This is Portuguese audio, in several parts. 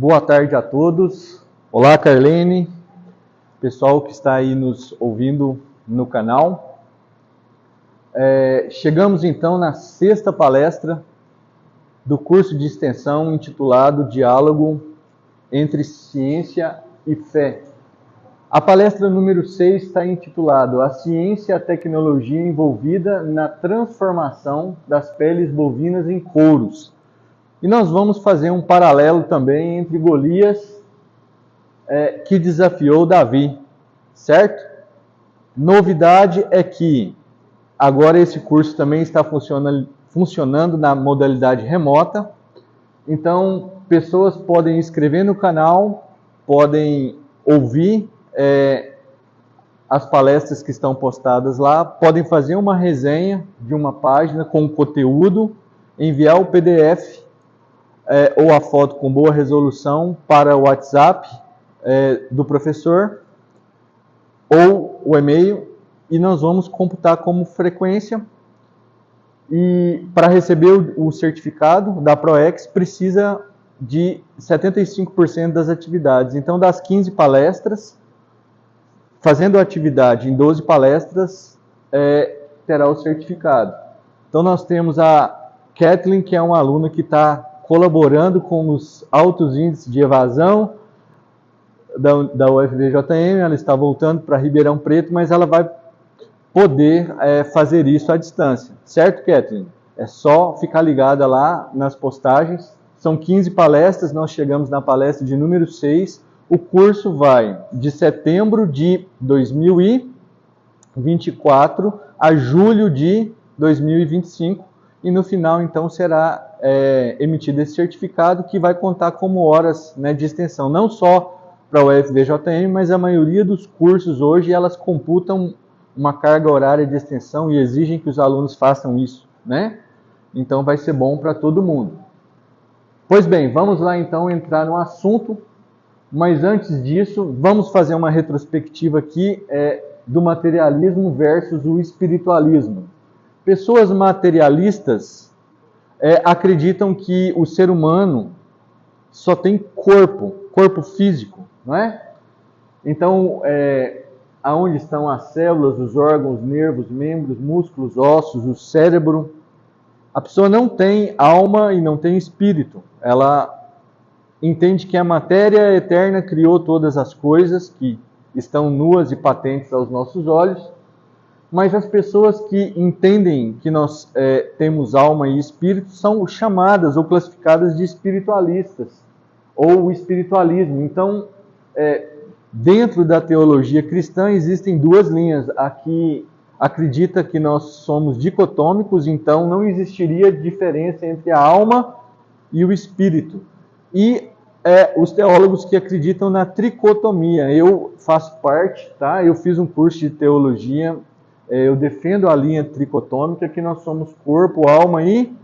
Boa tarde a todos. Olá, Carlene, pessoal que está aí nos ouvindo no canal. Chegamos então na sexta palestra do curso de extensão intitulado Diálogo entre Ciência e Fé. A palestra número 6 está intitulada A Ciência e a Tecnologia Envolvida na Transformação das Peles Bovinas em Couros. E nós vamos fazer um paralelo também entre Golias, que desafiou Davi, certo? Novidade é que agora esse curso também está funcionando na modalidade remota. Então, pessoas podem inscrever no canal, podem ouvir as palestras que estão postadas lá, podem fazer uma resenha de uma página com conteúdo, enviar o PDF ou a foto com boa resolução para o WhatsApp do professor ou o e-mail, e nós vamos computar como frequência. E para receber o certificado da ProEx precisa de 75% das atividades. Então, das 15 palestras, fazendo a atividade em 12 palestras, terá o certificado. Então, nós temos a Kathleen, que é uma aluna que está colaborando com os altos índices de evasão da UFVJM. Ela está voltando para Ribeirão Preto, mas ela vai poder fazer isso à distância. Certo, Kathleen? É só ficar ligada lá nas postagens. São 15 palestras, nós chegamos na palestra de número 6. O curso vai de setembro de 2024 a julho de 2025. E no final, então, será emitido esse certificado que vai contar como horas, né, de extensão. Não só para o UFVJM, mas a maioria dos cursos hoje, elas computam uma carga horária de extensão e exigem que os alunos façam isso, né? Então vai ser bom para todo mundo. Pois bem, vamos lá então entrar no assunto, mas antes disso, vamos fazer uma retrospectiva aqui do materialismo versus o espiritualismo. Pessoas materialistas acreditam que o ser humano só tem corpo físico, não é? Então, aonde estão as células, os órgãos, nervos, membros, músculos, ossos, o cérebro. A pessoa não tem alma e não tem espírito. Ela entende que a matéria eterna criou todas as coisas que estão nuas e patentes aos nossos olhos, mas as pessoas que entendem que nós temos alma e espírito são chamadas ou classificadas de espiritualistas, ou o espiritualismo. Então, dentro da teologia cristã existem duas linhas. Aqui acredita que nós somos dicotômicos, então não existiria diferença entre a alma e o espírito. E os teólogos que acreditam na tricotomia. Eu faço parte, tá? Eu fiz um curso de teologia, eu defendo a linha tricotômica, que nós somos corpo, alma e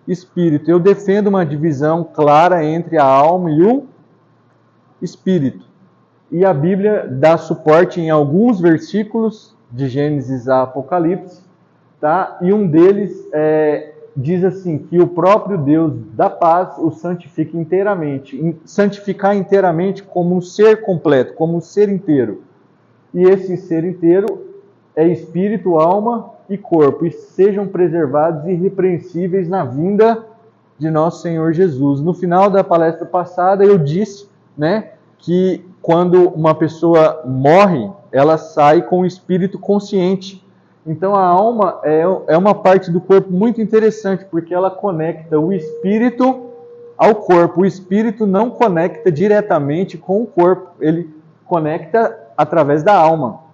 espírito. Eu defendo uma divisão clara entre a alma e o espírito. E a Bíblia dá suporte em alguns versículos, de Gênesis a Apocalipse, tá? E um deles diz assim, que o próprio Deus da paz o santifica inteiramente. Santificar inteiramente como um ser completo, como um ser inteiro. E esse ser inteiro é espírito, alma e corpo, e sejam preservados irrepreensíveis na vinda de nosso Senhor Jesus. No final da palestra passada eu disse, né, que quando uma pessoa morre, ela sai com o espírito consciente. Então a alma é uma parte do corpo muito interessante, porque ela conecta o espírito ao corpo. O espírito não conecta diretamente com o corpo, ele conecta através da alma.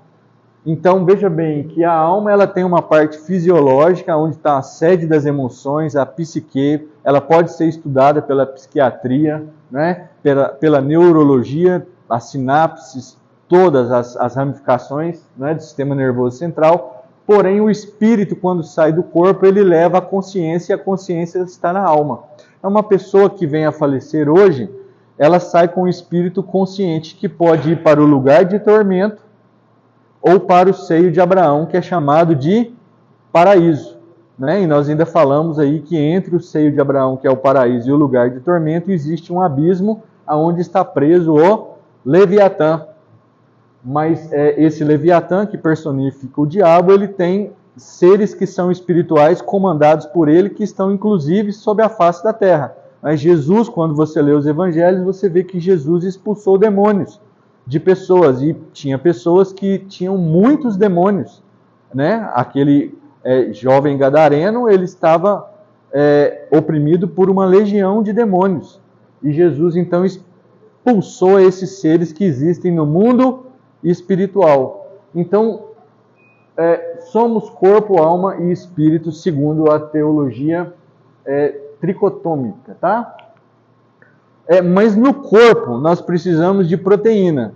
Então veja bem que a alma ela tem uma parte fisiológica, onde está a sede das emoções, a psique. Ela pode ser estudada pela psiquiatria, né? pela neurologia, as sinapses, todas as ramificações, né, do sistema nervoso central. Porém, o espírito, quando sai do corpo, ele leva a consciência, e a consciência está na alma. É uma pessoa que vem a falecer hoje, ela sai com o espírito consciente, que pode ir para o lugar de tormento ou para o seio de Abraão, que é chamado de paraíso, né? E nós ainda falamos aí que entre o seio de Abraão, que é o paraíso, e o lugar de tormento, existe um abismo aonde está preso o Leviatã. Mas esse Leviatã, que personifica o diabo, ele tem seres que são espirituais comandados por ele, que estão inclusive sob a face da terra. Mas Jesus, quando você lê os evangelhos, você vê que Jesus expulsou demônios de pessoas, e tinha pessoas que tinham muitos demônios, né? Aquele jovem gadareno, ele estava oprimido por uma legião de demônios, e Jesus então expulsou esses seres que existem no mundo espiritual. Então, somos corpo, alma e espírito, segundo a teologia tricotômica, tá? Mas no corpo nós precisamos de proteína.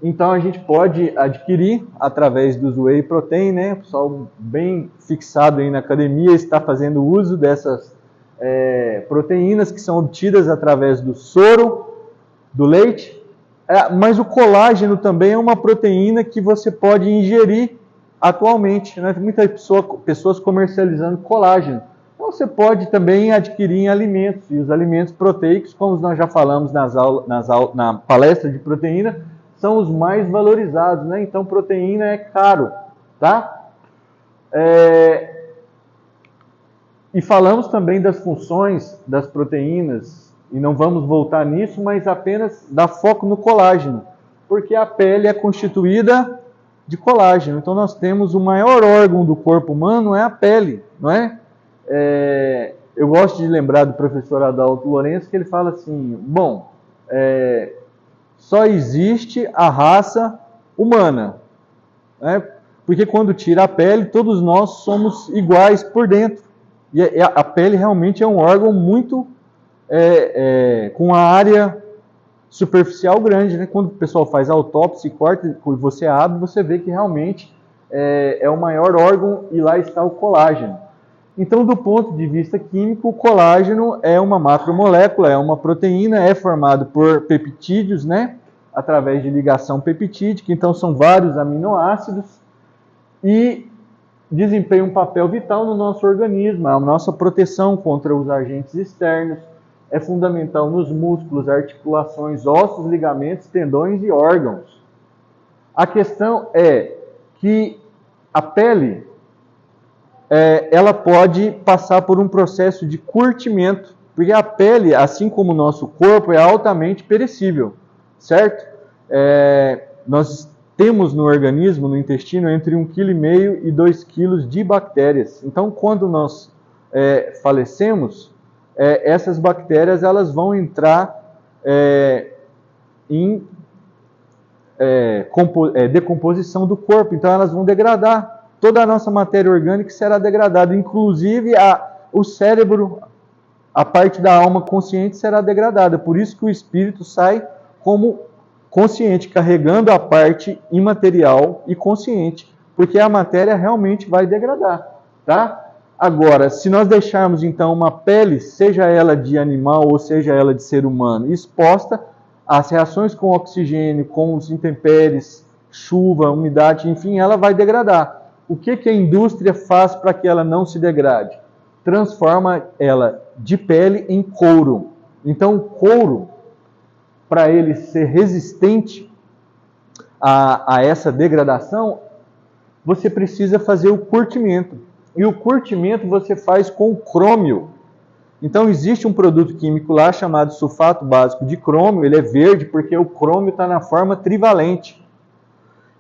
Então a gente pode adquirir através dos whey protein, né? O pessoal bem fixado aí na academia está fazendo uso dessas proteínas que são obtidas através do soro, do leite. Mas o colágeno também é uma proteína que você pode ingerir atualmente, né? Tem muitas pessoas comercializando colágeno. Então você pode também adquirir em alimentos, e os alimentos proteicos, como nós já falamos na palestra de proteína, são os mais valorizados, né? Então proteína é caro, tá? E falamos também das funções das proteínas, e não vamos voltar nisso, mas apenas dar foco no colágeno, porque a pele é constituída de colágeno. Então nós temos o maior órgão do corpo humano, é a pele, não é? Eu gosto de lembrar do professor Adalto Lourenço, que ele fala assim, bom, só existe a raça humana, né? Porque quando tira a pele, todos nós somos iguais por dentro. E a pele realmente é um órgão muito com uma área superficial grande, né? Quando o pessoal faz autópsia e corta, e você abre, você vê que realmente é o maior órgão, e lá está o colágeno. Então, do ponto de vista químico, o colágeno é uma macromolécula, é uma proteína, é formado por peptídeos, né? Através de ligação peptídica, então são vários aminoácidos, e desempenha um papel vital no nosso organismo, a nossa proteção contra os agentes externos, é fundamental nos músculos, articulações, ossos, ligamentos, tendões e órgãos. A questão é que a pele, ela pode passar por um processo de curtimento, porque a pele, assim como o nosso corpo, é altamente perecível, certo? Nós temos no organismo, no intestino, entre 1,5 kg e 2 kg de bactérias. Então, quando nós falecemos, essas bactérias elas vão entrar em decomposição do corpo, então elas vão degradar. Toda a nossa matéria orgânica será degradada, inclusive o cérebro, a parte da alma consciente será degradada. Por isso que o espírito sai como consciente, carregando a parte imaterial e consciente, porque a matéria realmente vai degradar, tá? Agora, se nós deixarmos então uma pele, seja ela de animal ou seja ela de ser humano, exposta às reações com oxigênio, com os intempéries, chuva, umidade, enfim, ela vai degradar. O que a indústria faz para que ela não se degrade? Transforma ela de pele em couro. Então, o couro, para ele ser resistente a essa degradação, você precisa fazer o curtimento. E o curtimento você faz com crômio. Então existe um produto químico lá chamado sulfato básico de crômio. Ele é verde porque o crômio está na forma trivalente.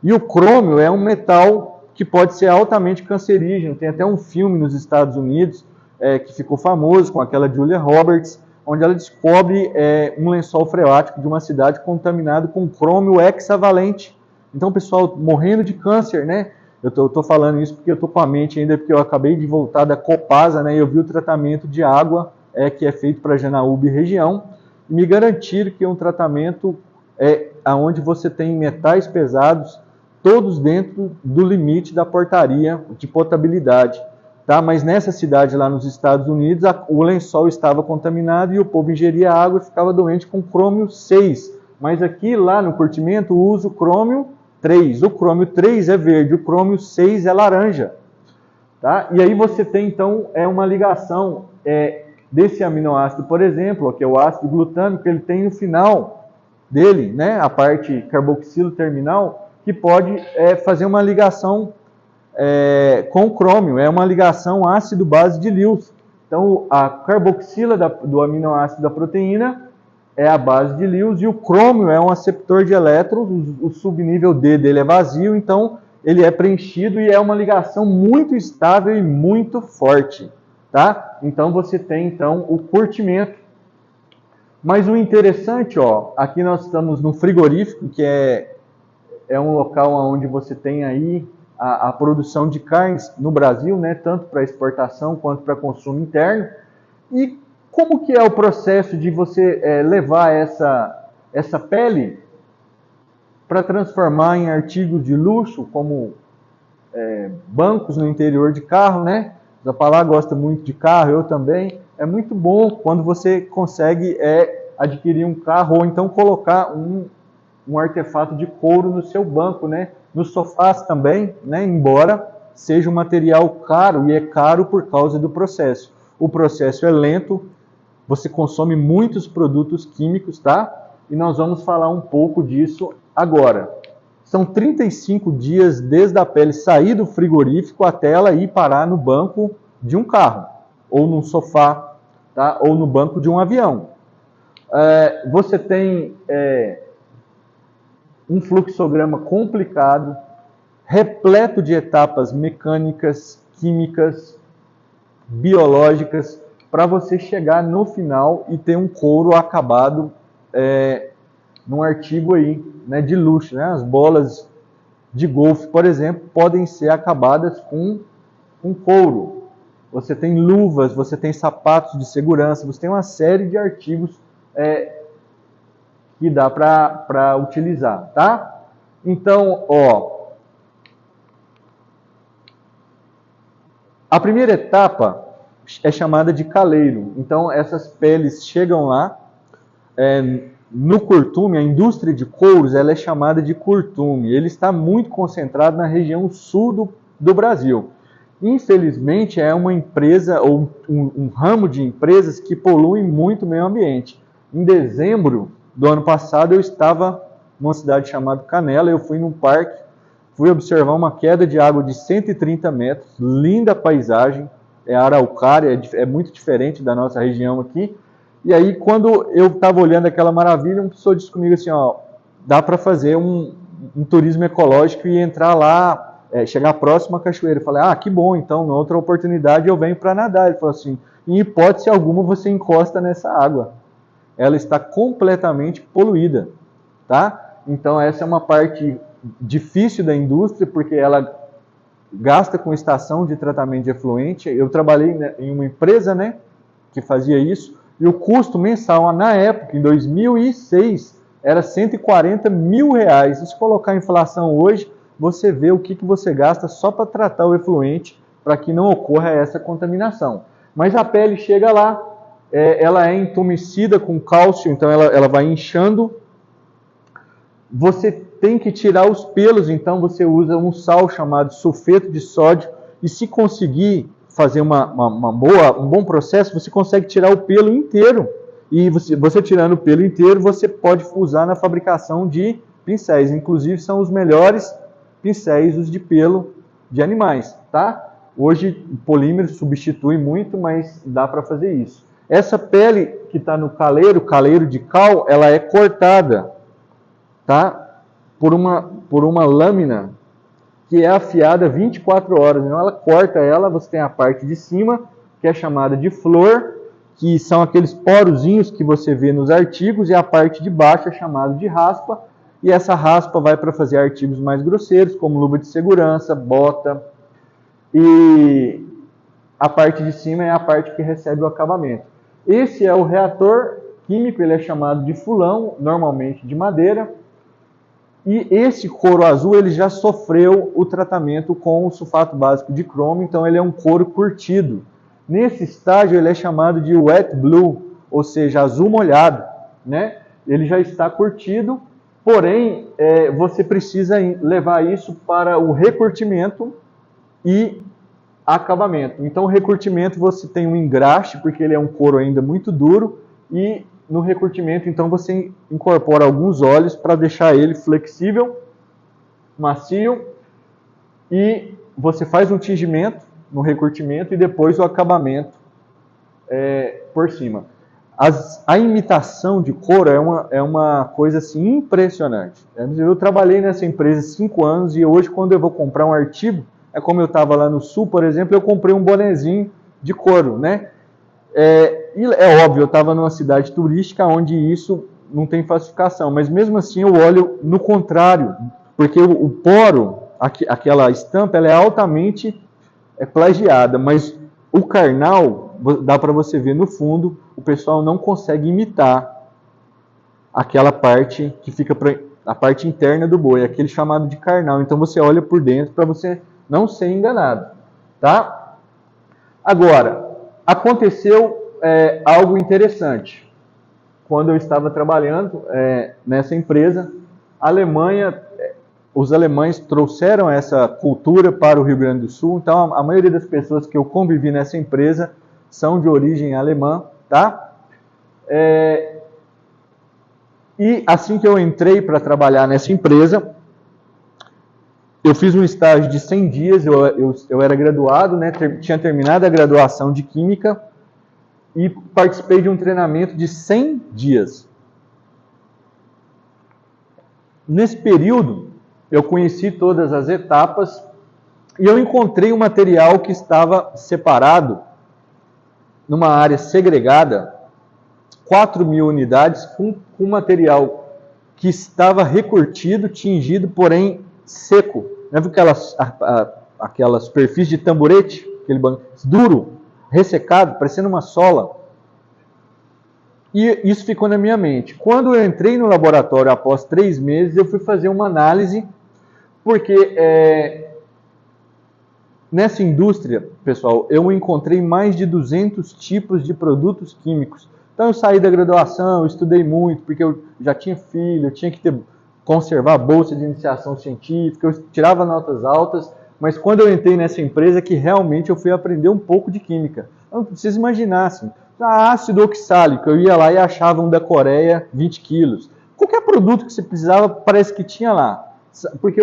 E o crômio é um metal que pode ser altamente cancerígeno. Tem até um filme nos Estados Unidos que ficou famoso com aquela Julia Roberts, onde ela descobre um lençol freático de uma cidade contaminado com crômio hexavalente. Então o pessoal morrendo de câncer, né? Eu estou falando isso porque eu estou com a mente ainda, porque eu acabei de voltar da Copasa, né? E eu vi o tratamento de água que é feito para Janaúba e região, e me garantiram que é um tratamento onde você tem metais pesados, todos dentro do limite da portaria de potabilidade. Tá? Mas nessa cidade lá nos Estados Unidos, o lençol estava contaminado e o povo ingeria água e ficava doente com crômio 6. Mas aqui, lá no curtimento, usa o crômio 3. O crômio 3 é verde, o crômio 6 é laranja. Tá? E aí você tem, então, uma ligação desse aminoácido, por exemplo, que é o ácido glutâmico, ele tem no final dele, né, a parte carboxilo terminal, que pode fazer uma ligação com o crômio, é uma ligação ácido-base de Lewis. Então, a carboxila do aminoácido da proteína é a base de Lewis e o crômio é um aceptor de elétrons, o subnível D dele é vazio, então ele é preenchido e é uma ligação muito estável e muito forte, tá? Então você tem então o curtimento. Mas o interessante, ó, aqui nós estamos no frigorífico, que é um local onde você tem aí a produção de carnes no Brasil, né, tanto para exportação quanto para consumo interno. E como que é o processo de você levar essa pele para transformar em artigos de luxo, como bancos no interior de carro, né? O Zapalá gosta muito de carro, eu também. É muito bom quando você consegue adquirir um carro ou então colocar um artefato de couro no seu banco, né? Nos sofás também, né? Embora seja um material caro, e é caro por causa do processo. O processo é lento, você consome muitos produtos químicos, tá? E nós vamos falar um pouco disso agora. São 35 dias desde a pele sair do frigorífico até ela ir parar no banco de um carro, ou num sofá, tá? Ou no banco de um avião. Você tem um fluxograma complicado, repleto de etapas mecânicas, químicas, biológicas, para você chegar no final e ter um couro acabado num artigo aí, né, de luxo, né? As bolas de golfe, por exemplo, podem ser acabadas com couro. Você tem luvas, você tem sapatos de segurança, você tem uma série de artigos que dá para utilizar, tá? Então, ó, a primeira etapa é chamada de caleiro. Então, essas peles chegam lá. No curtume, a indústria de couros, ela é chamada de curtume. Ele está muito concentrado na região sul do Brasil. Infelizmente, é uma empresa ou um ramo de empresas que poluem muito o meio ambiente. Em dezembro do ano passado, eu estava numa cidade chamada Canela, eu fui num parque, fui observar uma queda de água de 130 metros, linda paisagem, é araucária, é muito diferente da nossa região aqui. E aí, quando eu estava olhando aquela maravilha, uma pessoa disse comigo assim, ó, dá para fazer um turismo ecológico e entrar lá, chegar próximo à cachoeira. Eu falei, que bom, então, na outra oportunidade eu venho para nadar. Ele falou assim, em hipótese alguma você encosta nessa água. Ela está completamente poluída, tá? Então, essa é uma parte difícil da indústria, porque ela gasta com estação de tratamento de efluente. Eu trabalhei em uma empresa, né, que fazia isso, e o custo mensal, na época, em 2006, era R$140 mil. Se colocar a inflação hoje, você vê o que você gasta só para tratar o efluente, para que não ocorra essa contaminação. Mas a pele chega lá, ela é entumecida com cálcio, então ela vai inchando. Você tem que tirar os pelos, então você usa um sal chamado sulfeto de sódio, e se conseguir fazer um bom processo, você consegue tirar o pelo inteiro. E você tirando o pelo inteiro, você pode usar na fabricação de pincéis. Inclusive, são os melhores pincéis, os de pelo de animais, tá? Hoje, o polímero substitui muito, mas dá para fazer isso. Essa pele que está no caleiro de cal, ela é cortada, tá? Por uma lâmina que é afiada 24 horas. Então ela corta ela, você tem a parte de cima, que é chamada de flor, que são aqueles porozinhos que você vê nos artigos, e a parte de baixo é chamada de raspa, e essa raspa vai para fazer artigos mais grosseiros, como luva de segurança, bota, e a parte de cima é a parte que recebe o acabamento. Esse é o reator químico, ele é chamado de fulão, normalmente de madeira. E esse couro azul, ele já sofreu o tratamento com o sulfato básico de cromo, então ele é um couro curtido. Nesse estágio, ele é chamado de wet blue, ou seja, azul molhado, né? Ele já está curtido, porém, você precisa levar isso para o recurtimento e acabamento. Então, o recurtimento você tem um engraxe, porque ele é um couro ainda muito duro, e no recurtimento, então, você incorpora alguns óleos para deixar ele flexível, macio, e você faz um tingimento no recurtimento e depois o acabamento por cima. A imitação de couro é uma coisa assim, impressionante. Eu trabalhei nessa empresa 5 anos e hoje, quando eu vou comprar um artigo, é como eu estava lá no sul, por exemplo, eu comprei um bonezinho de couro, né? E é óbvio, eu estava numa cidade turística onde isso não tem falsificação, mas mesmo assim eu olho no contrário, porque o poro, aquela estampa, ela é altamente plagiada, mas o carnal, dá para você ver no fundo, o pessoal não consegue imitar aquela parte que fica a parte interna do boi, aquele chamado de carnal. Então você olha por dentro para você não ser enganado, tá? Agora, aconteceu algo interessante. Quando eu estava trabalhando nessa empresa, a Alemanha, os alemães trouxeram essa cultura para o Rio Grande do Sul. Então, a maioria das pessoas que eu convivi nessa empresa são de origem alemã, tá? E assim que eu entrei para trabalhar nessa empresa, eu fiz um estágio de 100 dias, eu era graduado, né, tinha terminado a graduação de Química e participei de um treinamento de 100 dias. Nesse período, eu conheci todas as etapas e eu encontrei um material que estava separado numa área segregada, 4.000 unidades, com material que estava recurtido, tingido, porém seco. Não é aquelas superfícies de tamborete, aquele duro, ressecado, parecendo uma sola. E isso ficou na minha mente. Quando eu entrei no laboratório após 3 meses, eu fui fazer uma análise, porque nessa indústria, pessoal, eu encontrei mais de 200 tipos de produtos químicos. Então eu saí da graduação, eu estudei muito, porque eu já tinha filho, eu tinha que conservar a bolsa de iniciação científica, eu tirava notas altas, mas quando eu entrei nessa empresa que realmente eu fui aprender um pouco de química. Então, vocês imaginassem, ácido oxálico, eu ia lá e achava um da Coreia, 20 quilos. Qualquer produto que você precisava, parece que tinha lá. Porque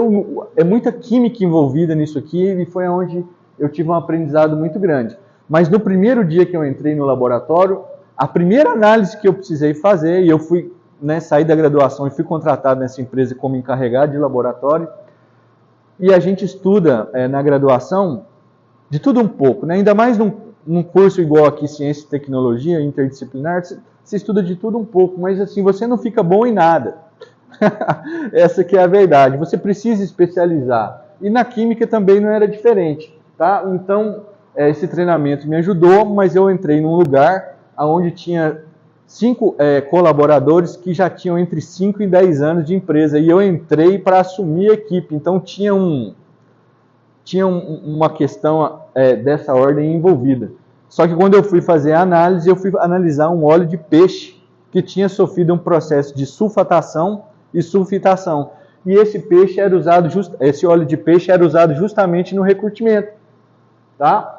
é muita química envolvida nisso aqui e foi onde eu tive um aprendizado muito grande. Mas no primeiro dia que eu entrei no laboratório, a primeira análise que eu precisei fazer, e eu fui saí da graduação e fui contratado nessa empresa como encarregado de laboratório, e a gente estuda na graduação de tudo um pouco, né? Ainda mais num curso igual aqui, Ciência e Tecnologia, interdisciplinar, você estuda de tudo um pouco, mas assim, você não fica bom em nada. Essa que é a verdade, você precisa especializar. E na química também não era diferente, tá? Então, esse treinamento me ajudou, mas eu entrei num lugar onde tinha 5 colaboradores que já tinham entre 5 e 10 anos de empresa, e eu entrei para assumir a equipe, então tinha uma questão dessa ordem envolvida. Só que quando eu fui fazer a análise, eu fui analisar um óleo de peixe que tinha sofrido um processo de sulfatação e sulfitação. E esse óleo de peixe era usado justamente no recurtimento, tá?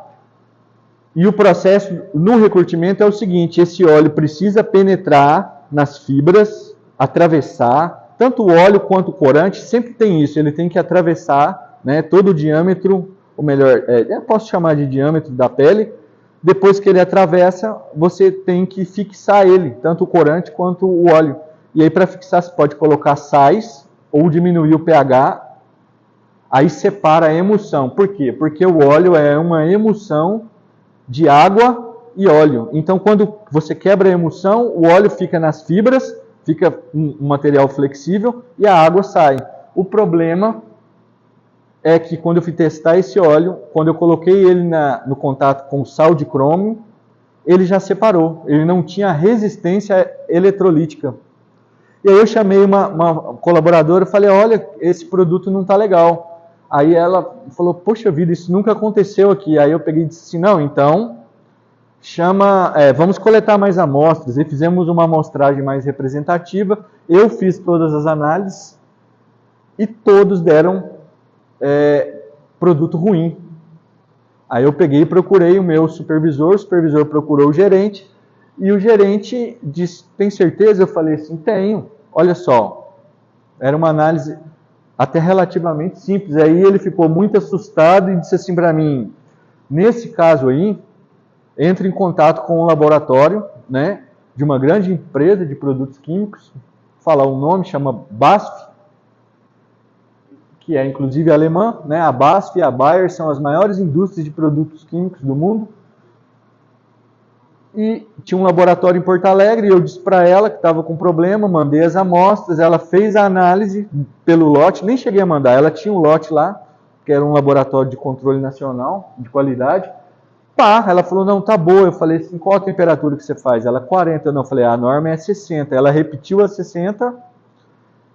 E o processo no recurtimento é o seguinte: esse óleo precisa penetrar nas fibras, atravessar, tanto o óleo quanto o corante, sempre tem isso, ele tem que atravessar, né, todo o diâmetro, ou melhor, eu posso chamar de diâmetro da pele. Depois que ele atravessa, você tem que fixar ele, tanto o corante quanto o óleo. E aí, para fixar, você pode colocar sais ou diminuir o pH, aí separa a emulsão. Por quê? Porque o óleo é uma emulsão de água e óleo. Então, quando você quebra a emulsão, o óleo fica nas fibras, fica um material flexível e a água sai. O problema é que quando eu fui testar esse óleo, quando eu coloquei ele no contato com o sal de crômio, ele já separou, ele não tinha resistência eletrolítica. E aí eu chamei uma colaboradora e falei: olha, esse produto não está legal. Aí ela falou: poxa vida, isso nunca aconteceu aqui. Aí eu peguei e disse assim: não, então vamos coletar mais amostras. E fizemos uma amostragem mais representativa. Eu fiz todas as análises e todos deram produto ruim. Aí eu peguei e procurei o meu supervisor, o supervisor procurou o gerente, e o gerente disse, tem certeza? Eu falei assim, tenho. Olha só, era uma análise até relativamente simples. Aí ele ficou muito assustado e disse assim para mim, nesse caso aí, entre em contato com o laboratório, né, de uma grande empresa de produtos químicos, falar o nome, chama BASF, que é inclusive alemã, né? A BASF e a Bayer são as maiores indústrias de produtos químicos do mundo. E tinha um laboratório em Porto Alegre, e eu disse para ela que estava com problema, mandei as amostras, ela fez a análise pelo lote, nem cheguei a mandar, ela tinha um lote lá, que era um laboratório de controle nacional de qualidade. Pá, ela falou, não, tá boa. Eu falei assim, qual a temperatura que você faz? Ela, 40. Não, eu falei, a norma é 60. Ela repetiu a 60,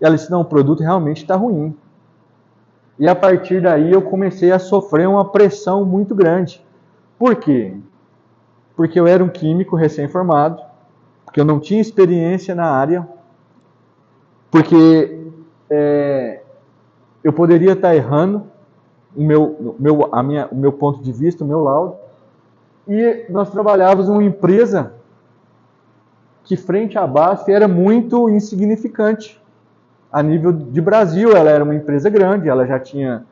e ela disse, não, o produto realmente está ruim. E a partir daí eu comecei a sofrer uma pressão muito grande. Por quê? Porque eu era um químico recém-formado, porque eu não tinha experiência na área, porque eu poderia estar errando o meu ponto de vista, o meu laudo, e nós trabalhávamos em uma empresa que, frente à BASF, era muito insignificante. A nível de Brasil, ela era uma empresa grande, ela já tinha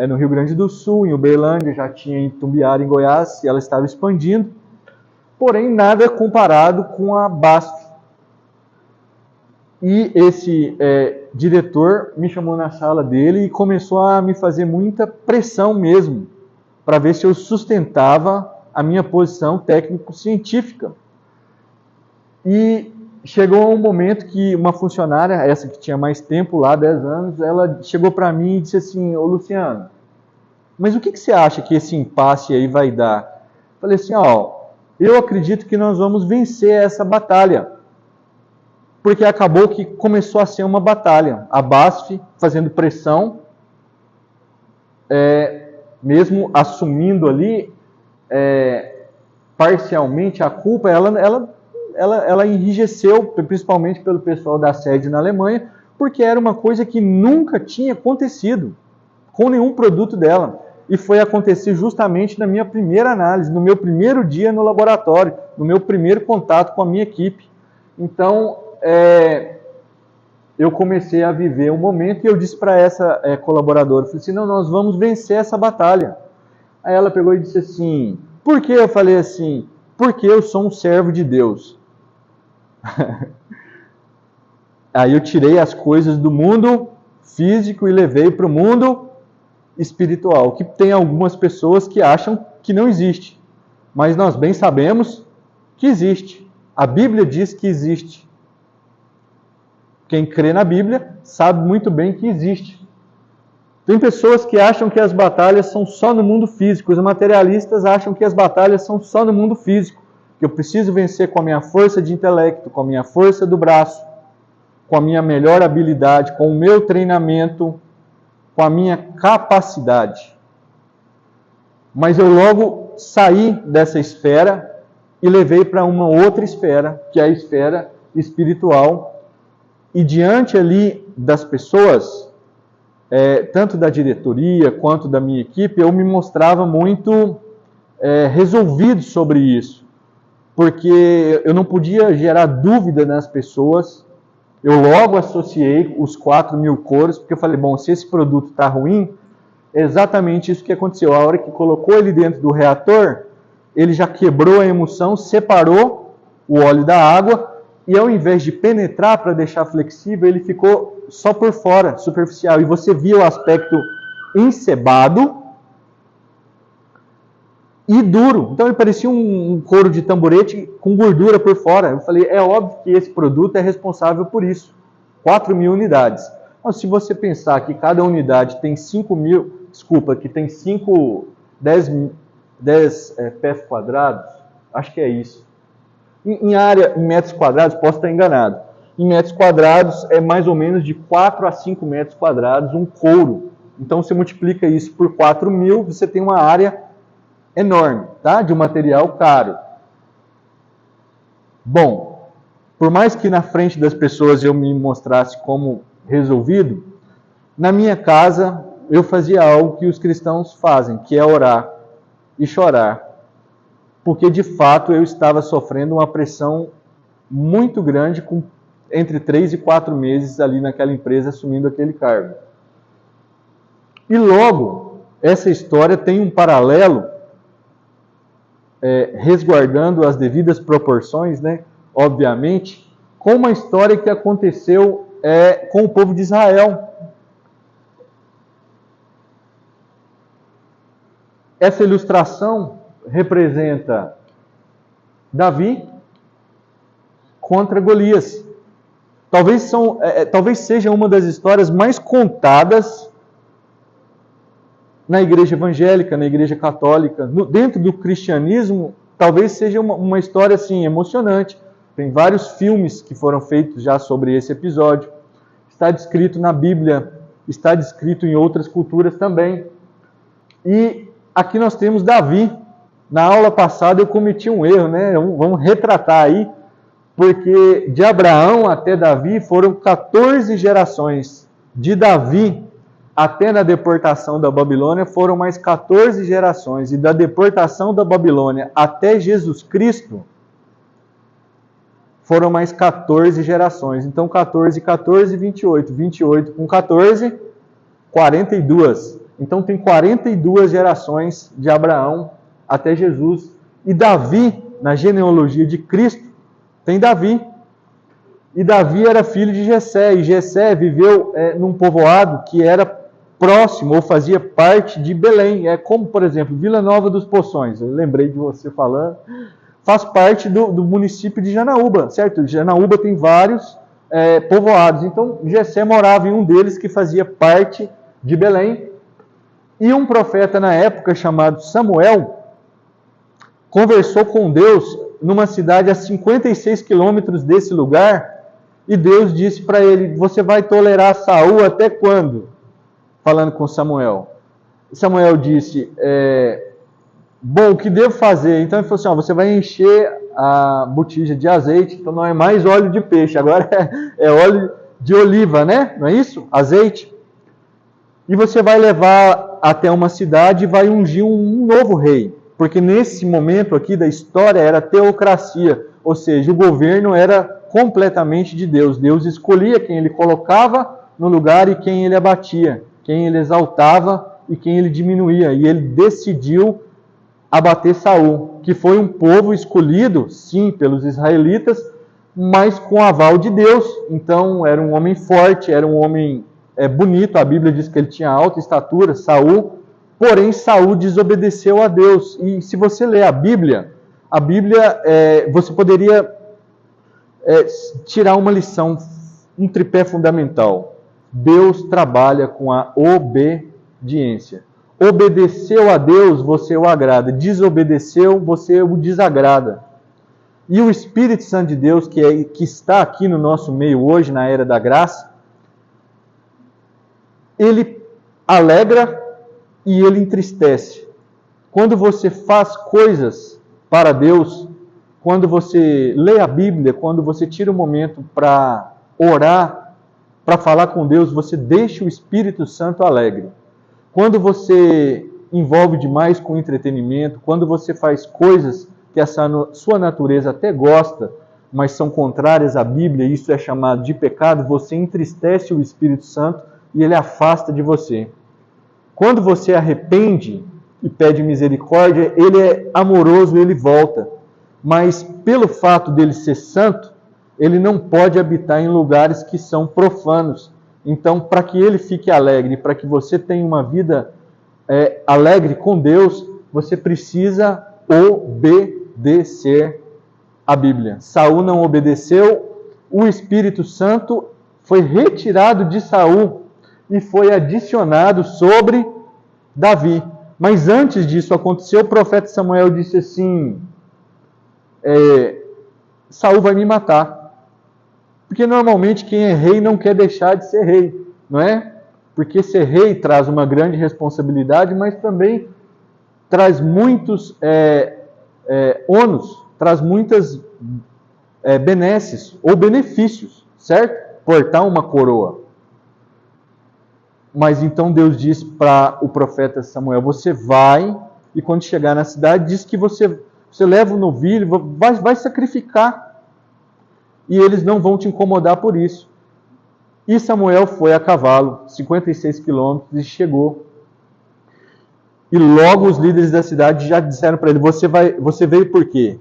no Rio Grande do Sul, em Uberlândia, já tinha em Tumbiara, em Goiás, e ela estava expandindo. Porém, nada comparado com a BASF. E esse diretor me chamou na sala dele e começou a me fazer muita pressão mesmo, para ver se eu sustentava a minha posição técnico-científica. E chegou um momento que uma funcionária, essa que tinha mais tempo lá, 10 anos, ela chegou para mim e disse assim, ô Luciano, mas o que você acha que esse impasse aí vai dar? Falei assim, eu acredito que nós vamos vencer essa batalha. Porque acabou que começou a ser uma batalha. A BASF fazendo pressão, mesmo assumindo ali parcialmente a culpa, ela enrijeceu, principalmente pelo pessoal da sede na Alemanha, porque era uma coisa que nunca tinha acontecido com nenhum produto dela. E foi acontecer justamente na minha primeira análise, no meu primeiro dia no laboratório, no meu primeiro contato com a minha equipe. Então, eu comecei a viver um momento e eu disse para essa colaboradora, falei assim, não, nós vamos vencer essa batalha. Aí ela pegou e disse assim, por que? Eu falei assim, porque eu sou um servo de Deus. Aí eu tirei as coisas do mundo físico e levei para o mundo espiritual, que tem algumas pessoas que acham que não existe, mas nós bem sabemos que existe. A Bíblia diz que existe. Quem crê na Bíblia sabe muito bem que existe. Tem pessoas que acham que as batalhas são só no mundo físico, os materialistas acham que as batalhas são só no mundo físico, que eu preciso vencer com a minha força de intelecto, com a minha força do braço, com a minha melhor habilidade, com o meu treinamento, com a minha capacidade. Mas eu logo saí dessa esfera e levei para uma outra esfera, que é a esfera espiritual. E diante ali das pessoas, tanto da diretoria quanto da minha equipe, eu me mostrava muito resolvido sobre isso. Porque eu não podia gerar dúvida nas pessoas. Eu logo associei os 4.000 coros, porque eu falei, bom, se esse produto está ruim, é exatamente isso que aconteceu. A hora que colocou ele dentro do reator, ele já quebrou a emulsão, separou o óleo da água, e ao invés de penetrar para deixar flexível, ele ficou só por fora, superficial. E você via o aspecto encebado e duro. Então ele parecia um couro de tamborete com gordura por fora. Eu falei, é óbvio que esse produto é responsável por isso. 4.000 unidades. Mas se você pensar que cada unidade tem 10 pés quadrados, acho que é isso. Em área, em metros quadrados, posso estar enganado. Em metros quadrados é mais ou menos de 4 a 5 metros quadrados um couro. Então você multiplica isso por 4.000, você tem uma área enorme, tá? De um material caro. Bom, por mais que na frente das pessoas eu me mostrasse como resolvido, na minha casa eu fazia algo que os cristãos fazem, que é orar. e chorar, porque de fato eu estava sofrendo uma pressão muito grande, com entre 3 e 4 meses ali naquela empresa assumindo aquele cargo. E logo, essa história tem um paralelo, resguardando as devidas proporções, né, obviamente, com uma história que aconteceu com o povo de Israel. Essa ilustração representa Davi contra Golias. Talvez seja uma das histórias mais contadas na igreja evangélica, na igreja católica. Dentro do cristianismo, talvez seja uma história assim, emocionante. Tem vários filmes que foram feitos já sobre esse episódio. Está descrito na Bíblia, está descrito em outras culturas também. E aqui nós temos Davi. Na aula passada eu cometi um erro, né? Vamos retratar aí, porque de Abraão até Davi foram 14 gerações. De Davi até na deportação da Babilônia foram mais 14 gerações. E da deportação da Babilônia até Jesus Cristo foram mais 14 gerações. Então 14, 14, 28. 28 com 14, 42. Então tem 42 gerações de Abraão até Jesus. E Davi, na genealogia de Cristo, tem Davi. E Davi era filho de Jessé. E Jessé viveu num povoado que era próximo ou fazia parte de Belém. É como, por exemplo, Vila Nova dos Poções. Eu lembrei de você falando. Faz parte do município de Janaúba, certo? Janaúba tem vários povoados. Então, Jessé morava em um deles que fazia parte de Belém. E um profeta na época chamado Samuel conversou com Deus numa cidade a 56 quilômetros desse lugar, e Deus disse para ele: você vai tolerar Saul até quando? Falando com Samuel. Samuel disse: bom, o que devo fazer? Então ele falou assim: você vai encher a botija de azeite, então não é mais óleo de peixe, agora é óleo de oliva, né? Não é isso? Azeite. E você vai levar até uma cidade e vai ungir um novo rei. Porque nesse momento aqui da história era teocracia, ou seja, o governo era completamente de Deus. Deus escolhia quem ele colocava no lugar e quem ele abatia, quem ele exaltava e quem ele diminuía. E ele decidiu abater Saul, que foi um povo escolhido, sim, pelos israelitas, mas com aval de Deus. Então era um homem forte, era um homem bonito. A Bíblia diz que ele tinha alta estatura, Saul. Porém, Saul desobedeceu a Deus. E se você ler a Bíblia, você poderia tirar uma lição, um tripé fundamental. Deus trabalha com a obediência. Obedeceu a Deus, você o agrada. Desobedeceu, você o desagrada. E o Espírito Santo de Deus, que está aqui no nosso meio hoje, na era da graça, ele alegra e ele entristece. Quando você faz coisas para Deus, quando você lê a Bíblia, quando você tira um momento para orar, para falar com Deus, você deixa o Espírito Santo alegre. Quando você envolve demais com entretenimento, quando você faz coisas que a sua natureza até gosta, mas são contrárias à Bíblia, e isso é chamado de pecado, você entristece o Espírito Santo e ele afasta de você. Quando você arrepende e pede misericórdia, ele é amoroso, ele volta. Mas pelo fato dele ser santo, ele não pode habitar em lugares que são profanos. Então, para que ele fique alegre, para que você tenha uma vida alegre com Deus, você precisa obedecer a Bíblia. Saul não obedeceu, o Espírito Santo foi retirado de Saul e foi adicionado sobre Davi. Mas antes disso acontecer, o profeta Samuel disse assim: Saul vai me matar. Porque normalmente quem é rei não quer deixar de ser rei, não é? Porque ser rei traz uma grande responsabilidade, mas também traz muitos ônus, traz muitas benesses ou benefícios, certo? Portar uma coroa. Mas então Deus diz para o profeta Samuel: você vai e quando chegar na cidade, diz que você leva o novilho, vai sacrificar, e eles não vão te incomodar por isso. E Samuel foi a cavalo, 56 quilômetros, e chegou. E logo os líderes da cidade já disseram para ele, você veio por quê?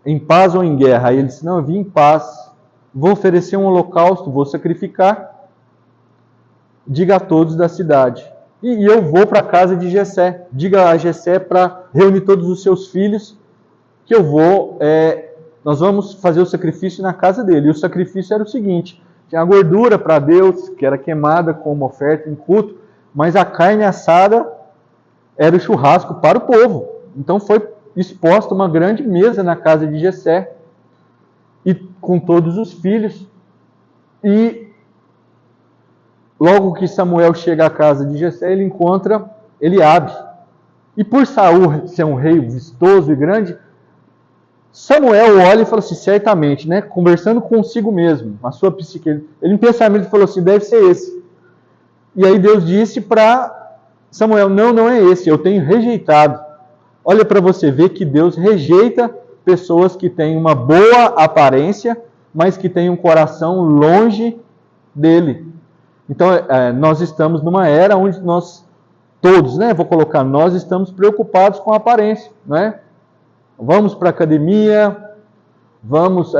Em paz ou em guerra? Aí ele disse, não, eu vim em paz, vou oferecer um holocausto, vou sacrificar, diga a todos da cidade. E eu vou para a casa de Jessé, diga a Jessé para reunir todos os seus filhos, que nós vamos fazer o sacrifício na casa dele. E o sacrifício era o seguinte, tinha a gordura para Deus, que era queimada como oferta em culto, mas a carne assada era o churrasco para o povo. Então foi exposta uma grande mesa na casa de Jessé, e com todos os filhos. E logo que Samuel chega à casa de Jessé, ele encontra Eliabe. E por Saul ser um rei vistoso e grande, Samuel olha e fala assim, certamente, né, conversando consigo mesmo, a sua psique, ele em pensamento falou assim, deve ser esse. E aí Deus disse para Samuel, não é esse, eu tenho rejeitado. Olha para você ver que Deus rejeita pessoas que têm uma boa aparência, mas que têm um coração longe dele. Então, nós estamos numa era onde nós todos, nós estamos preocupados com a aparência, né? Vamos para a academia,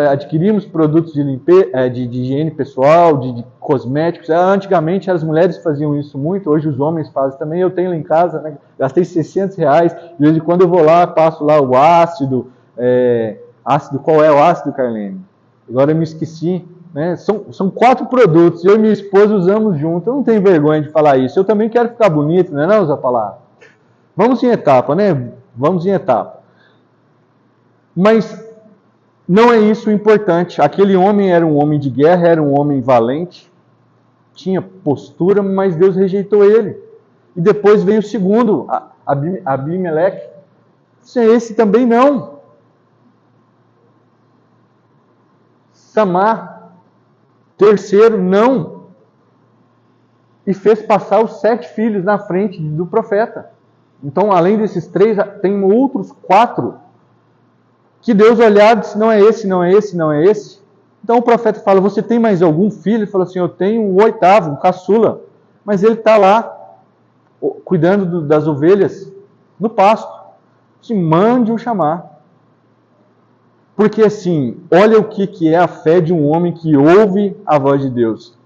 adquirimos produtos de limpeza, de higiene pessoal, de cosméticos. Antigamente as mulheres faziam isso muito, hoje os homens fazem também. Eu tenho lá em casa, né? Gastei R$600, de vez em quando eu vou lá, passo lá o ácido, qual é o ácido, Carlene? Agora eu me esqueci, né? São 4 produtos, eu e minha esposa usamos junto. Eu não tenho vergonha de falar isso, eu também quero ficar bonito, não, Zé Palar? Vamos em etapa, né? Vamos em etapa. Mas não é isso o importante. Aquele homem era um homem de guerra, era um homem valente, tinha postura, mas Deus rejeitou ele. E depois veio o segundo, Abimeleque. Esse também não. Samar, terceiro, não. E fez passar os 7 filhos na frente do profeta. Então, além desses 3, tem outros 4 que Deus olhava e disse, não é esse, não é esse, não é esse. Então o profeta fala, você tem mais algum filho? Ele falou assim, eu tenho o 8º, o caçula. Mas ele está lá, cuidando das ovelhas, no pasto. Se mande-o chamar. Porque assim, olha o que é a fé de um homem que ouve a voz de Deus.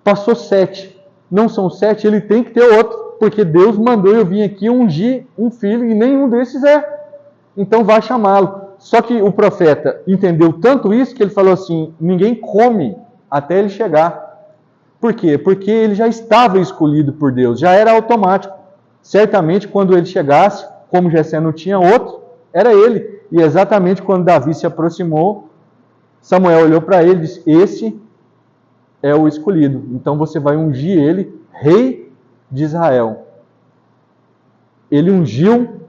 Passou 7. Não são 7, ele tem que ter outro. Porque Deus mandou eu vir aqui ungir um filho e nenhum desses é. Então vai chamá-lo. Só que o profeta entendeu tanto isso que ele falou assim, ninguém come até ele chegar. Por quê? Porque ele já estava escolhido por Deus, já era automático. Certamente quando ele chegasse, como Jessé não tinha outro, era ele. E exatamente quando Davi se aproximou, Samuel olhou para ele e disse, esse é o escolhido. Então você vai ungir ele, rei de Israel. Ele ungiu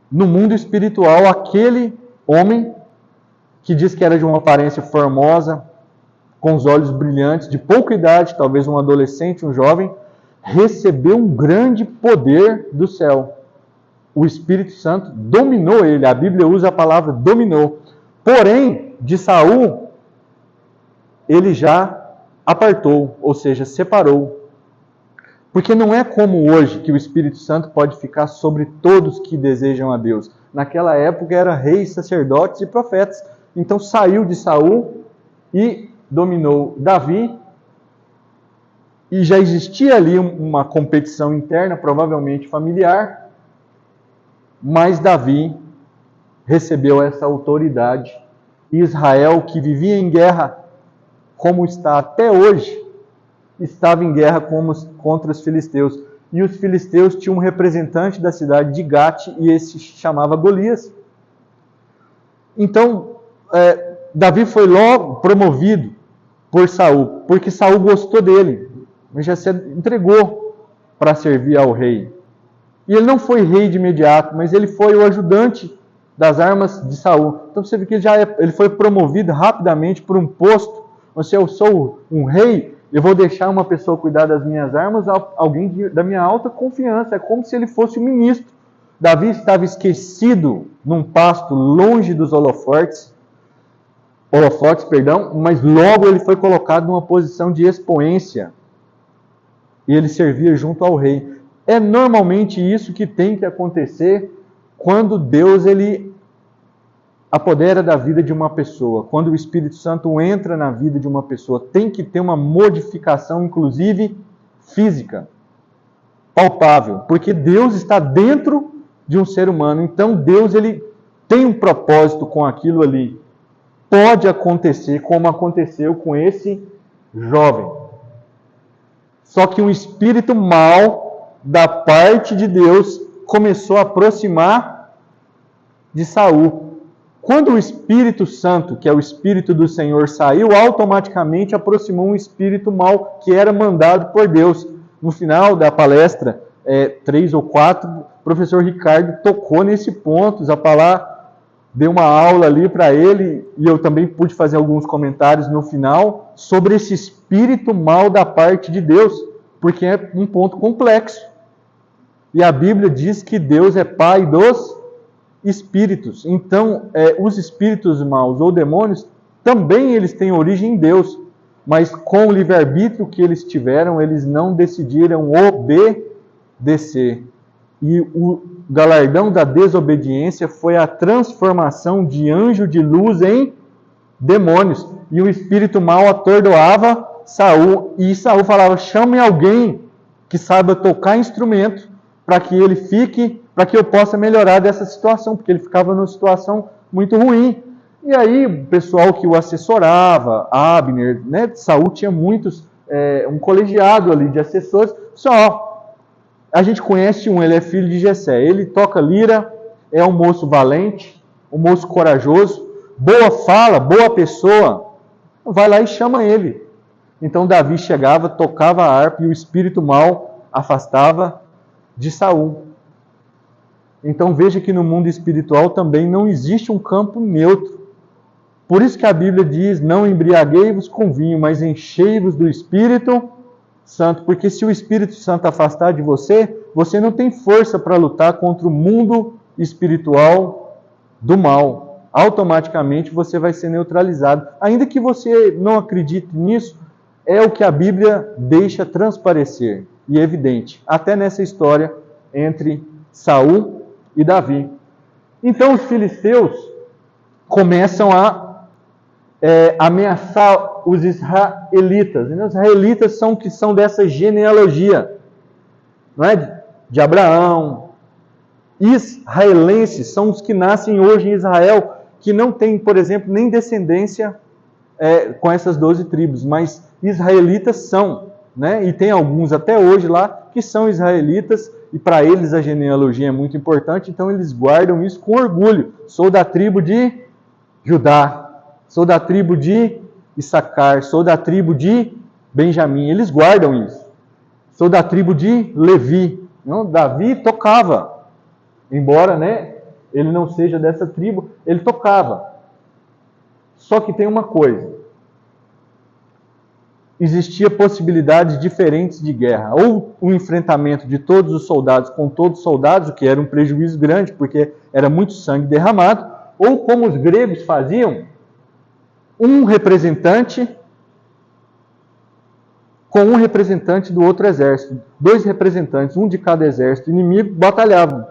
no mundo espiritual, aquele homem que diz que era de uma aparência formosa, com os olhos brilhantes, de pouca idade, talvez um adolescente, um jovem, recebeu um grande poder do céu. O Espírito Santo dominou ele, a Bíblia usa a palavra dominou. Porém, de Saul, ele já apartou, ou seja, separou. Porque não é como hoje que o Espírito Santo pode ficar sobre todos que desejam a Deus. Naquela época era reis, sacerdotes e profetas. Então saiu de Saul e dominou Davi. E já existia ali uma competição interna, provavelmente familiar. Mas Davi recebeu essa autoridade. E Israel, que vivia em guerra, como está até hoje, estava em guerra contra os filisteus. E os filisteus tinham um representante da cidade de Gate, e esse se chamava Golias. Então, Davi foi logo promovido por Saul, porque Saul gostou dele. Mas Jessé entregou para servir ao rei. E ele não foi rei de imediato, mas ele foi o ajudante das armas de Saul. Então você vê que ele foi promovido rapidamente por um posto. Eu sou um rei, eu vou deixar uma pessoa cuidar das minhas armas, alguém da minha alta confiança. É como se ele fosse o ministro. Davi estava esquecido num pasto longe dos holofotes, mas logo ele foi colocado numa posição de expoência. E ele servia junto ao rei. É normalmente isso que tem que acontecer quando Deus ele apodera da vida de uma pessoa. Quando o Espírito Santo entra na vida de uma pessoa, tem que ter uma modificação, inclusive física, palpável, porque Deus está dentro de um ser humano. Então Deus ele tem um propósito com aquilo ali. Pode acontecer como aconteceu com esse jovem. Só que um espírito mau da parte de Deus começou a aproximar de Saul. Quando o Espírito Santo, que é o Espírito do Senhor, saiu, automaticamente aproximou um espírito mau que era mandado por Deus. No final da palestra, 3 ou 4, o professor Ricardo tocou nesse ponto. Zapalá deu uma aula ali para ele, e eu também pude fazer alguns comentários no final, sobre esse espírito mau da parte de Deus, porque é um ponto complexo. E a Bíblia diz que Deus é pai dos espíritos. Então, os espíritos maus ou demônios, também eles têm origem em Deus, mas com o livre-arbítrio que eles tiveram, eles não decidiram obedecer. E o galardão da desobediência foi a transformação de anjo de luz em demônios. E o espírito mau atordoava Saul, e Saul falava: chame alguém que saiba tocar instrumento para que ele fique, para que eu possa melhorar dessa situação, porque ele ficava numa situação muito ruim. E aí o pessoal que o assessorava, Abner, né, Saul tinha muitos, um colegiado ali de assessores. Só, a gente conhece um, ele é filho de Jessé, ele toca lira, é um moço valente, um moço corajoso, boa fala, boa pessoa, vai lá e chama ele. Então Davi chegava, tocava a harpa e o espírito mau afastava de Saul. Então veja que no mundo espiritual também não existe um campo neutro. Por isso que a Bíblia diz: não embriaguei-vos com vinho, mas enchei-vos do Espírito Santo. Porque se o Espírito Santo afastar de você, você não tem força para lutar contra o mundo espiritual do mal. Automaticamente você vai ser neutralizado. Ainda que você não acredite nisso, é o que a Bíblia deixa transparecer e evidente, até nessa história entre Saul e Davi. Então os filisteus começam a ameaçar os israelitas. E os israelitas são que são dessa genealogia, não é? De Abraão. Israelenses são os que nascem hoje em Israel, que não têm, por exemplo, nem descendência com essas 12 tribos, mas israelitas são, né? E tem alguns até hoje lá que são israelitas, e para eles a genealogia é muito importante, então eles guardam isso com orgulho. Sou da tribo de Judá, sou da tribo de Issacar, sou da tribo de Benjamim. Eles guardam isso. Sou da tribo de Levi. Não, Davi tocava, embora, né, ele não seja dessa tribo, ele tocava. Só que tem uma coisa: existia possibilidades diferentes de guerra. Ou o enfrentamento de todos os soldados com todos os soldados, o que era um prejuízo grande, porque era muito sangue derramado. Ou como os gregos faziam, um representante com um representante do outro exército. 2 representantes, um de cada exército inimigo, batalhavam.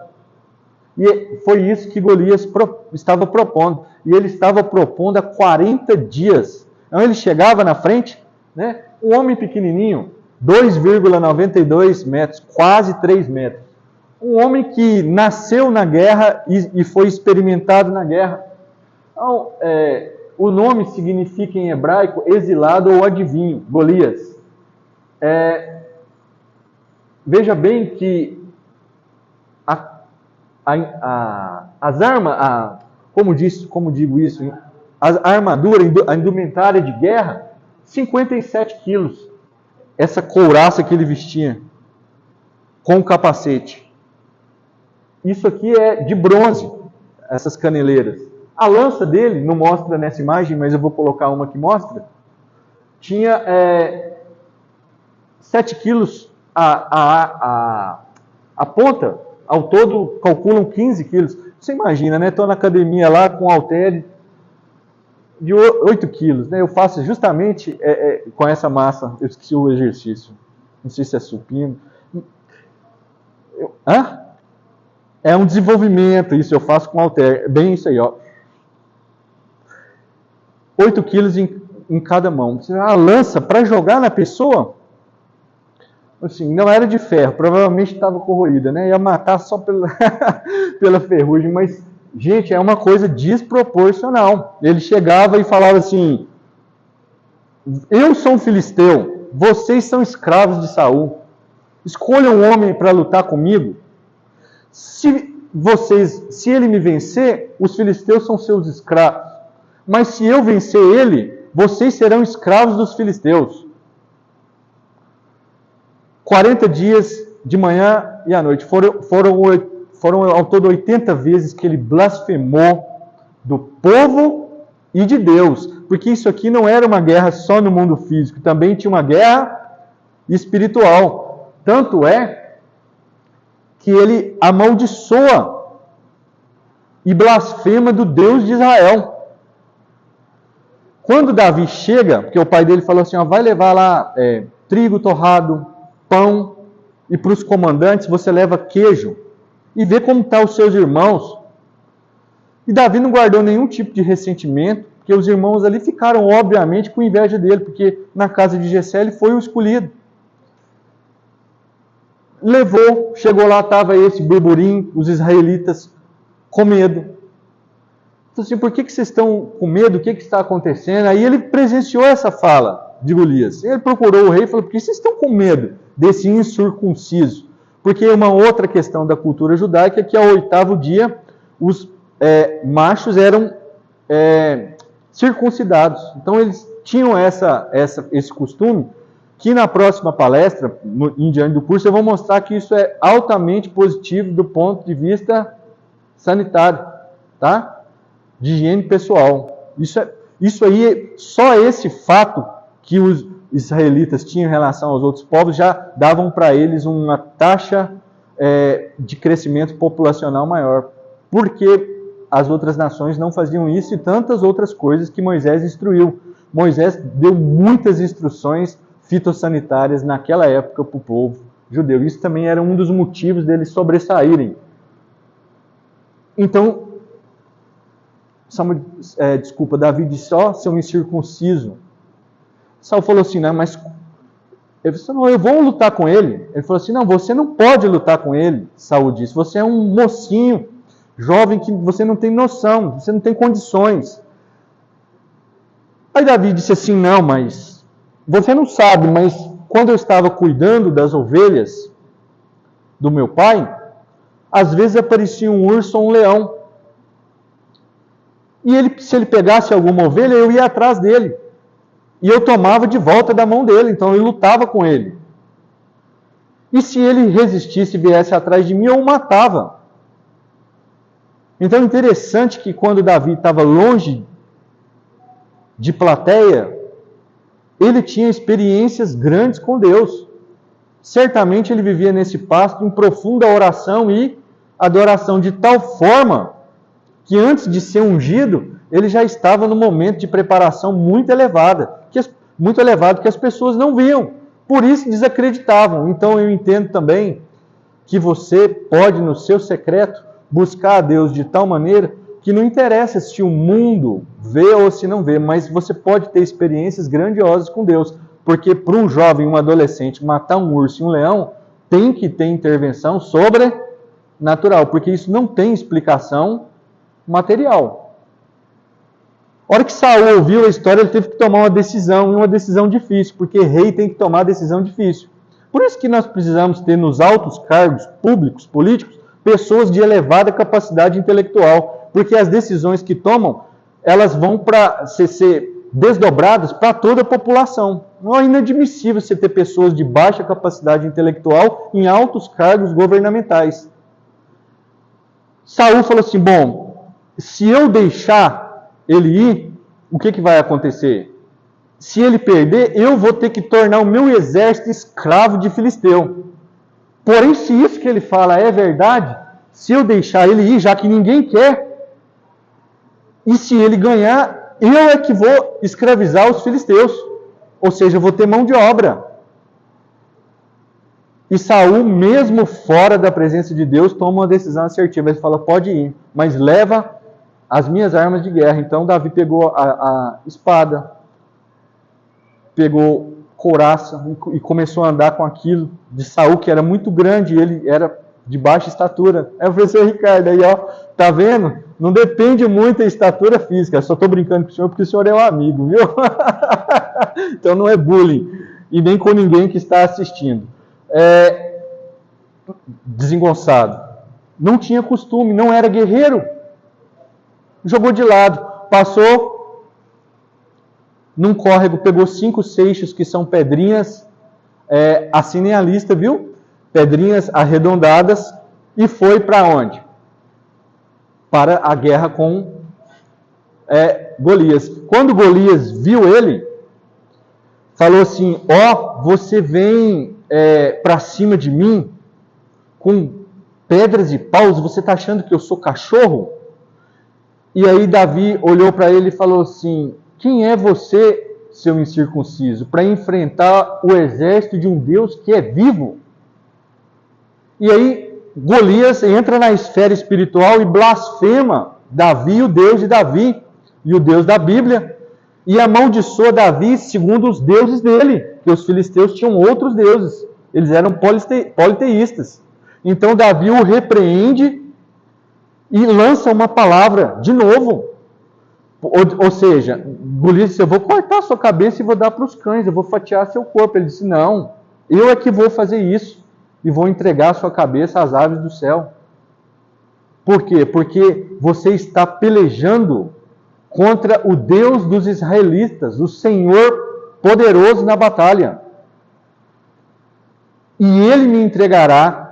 E foi isso que Golias estava propondo. E ele estava propondo há 40 dias. Então ele chegava na frente, né, um homem pequenininho, 2,92 metros, quase 3 metros. Um homem que nasceu na guerra e foi experimentado na guerra. Então, o nome significa em hebraico exilado ou adivinho, Golias. Veja bem que as armas, como digo isso, a armadura, a indumentária de guerra, 57 quilos. Essa couraça que ele vestia, com o capacete. Isso aqui é de bronze, essas caneleiras. A lança dele, não mostra nessa imagem, mas eu vou colocar uma que mostra, tinha 7 quilos a ponta, ao todo calculam 15 quilos. Você imagina, né? Estou na academia lá com halter de 8 quilos, né? Eu faço justamente com essa massa, eu esqueci o exercício, não sei se é supino. É um desenvolvimento, isso eu faço com halter, bem isso aí, ó. 8 quilos em cada mão. A lança para jogar na pessoa, assim, não era de ferro, provavelmente estava corroída, né? Ia matar só pela ferrugem, mas, gente, é uma coisa desproporcional. Ele chegava e falava assim: eu sou um filisteu, vocês são escravos de Saul. Escolha um homem para lutar comigo. Se ele me vencer, os filisteus são seus escravos. Mas se eu vencer ele, vocês serão escravos dos filisteus. 40 dias de manhã e à noite. Foram ao todo 80 vezes que ele blasfemou do povo e de Deus. Porque isso aqui não era uma guerra só no mundo físico, também tinha uma guerra espiritual. Tanto é que ele amaldiçoa e blasfema do Deus de Israel. Quando Davi chega, porque o pai dele falou assim, ó, vai levar lá trigo torrado, pão, e para os comandantes você leva queijo, e vê como estão os seus irmãos. E Davi não guardou nenhum tipo de ressentimento, porque os irmãos ali ficaram, obviamente, com inveja dele, porque na casa de Jessé ele foi o escolhido. Levou, chegou lá, estava esse burburinho, os israelitas com medo. Então, assim, por que vocês estão com medo? O que está acontecendo? Aí ele presenciou essa fala de Golias. Ele procurou o rei e falou, por que vocês estão com medo desse incircunciso? Porque uma outra questão da cultura judaica é que ao 8º dia os machos eram circuncidados. Então eles tinham esse costume, que na próxima palestra, em diante do curso, eu vou mostrar que isso é altamente positivo do ponto de vista sanitário, tá? De higiene pessoal. Isso aí, só esse fato que os israelitas tinham em relação aos outros povos já davam para eles uma taxa de crescimento populacional maior. Porque as outras nações não faziam isso e tantas outras coisas que Moisés instruiu. Moisés deu muitas instruções fitossanitárias naquela época para o povo judeu. Isso também era um dos motivos deles sobressaírem. Então, Davi disse, ser um incircunciso. Saul falou assim, não, mas ele disse, não, eu vou lutar com ele. Ele falou assim, não, você não pode lutar com ele, Saul disse, você é um mocinho, jovem, que você não tem noção, você não tem condições. Aí Davi disse assim, não, mas você não sabe, mas quando eu estava cuidando das ovelhas do meu pai, às vezes aparecia um urso ou um leão. E se ele pegasse alguma ovelha, eu ia atrás dele. E eu tomava de volta da mão dele, então eu lutava com ele. E se ele resistisse e viesse atrás de mim, eu o matava. Então é interessante que quando Davi estava longe de plateia, ele tinha experiências grandes com Deus. Certamente ele vivia nesse pasto em profunda oração e adoração, de tal forma que antes de ser ungido, ele já estava num momento de preparação muito elevado, que as pessoas não viam, por isso desacreditavam. Então eu entendo também que você pode, no seu secreto, buscar a Deus de tal maneira que não interessa se o mundo vê ou se não vê, mas você pode ter experiências grandiosas com Deus, porque para um jovem, um adolescente, matar um urso e um leão, tem que ter intervenção sobrenatural, porque isso não tem explicação material. A hora que Saul ouviu a história, ele teve que tomar uma decisão, e uma decisão difícil, porque rei tem que tomar decisão difícil. Por isso que nós precisamos ter nos altos cargos públicos, políticos, pessoas de elevada capacidade intelectual, porque as decisões que tomam, elas vão para ser desdobradas para toda a população. Não é inadmissível você ter pessoas de baixa capacidade intelectual em altos cargos governamentais. Saul falou assim, bom, se eu deixar ele ir, o que vai acontecer? se ele perder, eu vou ter que tornar o meu exército escravo de filisteu. Porém, se isso que ele fala é verdade, se eu deixar ele ir, já que ninguém quer, e se ele ganhar, eu é que vou escravizar os filisteus. Ou seja, eu vou ter mão de obra. E Saul, mesmo fora da presença de Deus, toma uma decisão assertiva. Ele fala, pode ir, mas leva as minhas armas de guerra. Então Davi pegou a espada, pegou couraça e começou a andar com aquilo de Saul, que era muito grande, ele era de baixa estatura. Aí o professor Ricardo, aí ó, tá vendo? Não depende muito da estatura física, eu só estou brincando com o senhor porque o senhor é um amigo, viu? Então não é bullying, e nem com ninguém que está assistindo. Desengonçado. Não tinha costume, não era guerreiro. Jogou de lado, passou num córrego, pegou 5 seixos, que são pedrinhas, assinem a lista, viu? Pedrinhas arredondadas, e foi para onde? Para a guerra com Golias. Quando Golias viu ele, falou assim, você vem para cima de mim com pedras e paus, você está achando que eu sou cachorro? E aí Davi olhou para ele e falou assim, quem é você, seu incircunciso, para enfrentar o exército de um Deus que é vivo? E aí Golias entra na esfera espiritual e blasfema Davi, o Deus de Davi, e o Deus da Bíblia, e amaldiçoa Davi segundo os deuses dele, que os filisteus tinham outros deuses, eles eram politeístas. Então Davi o repreende e lança uma palavra de novo. Ou seja, Golias disse, eu vou cortar a sua cabeça e vou dar para os cães, eu vou fatiar seu corpo. Ele disse, não, eu é que vou fazer isso e vou entregar a sua cabeça às aves do céu. Por quê? Porque você está pelejando contra o Deus dos israelitas, o Senhor poderoso na batalha. E Ele me entregará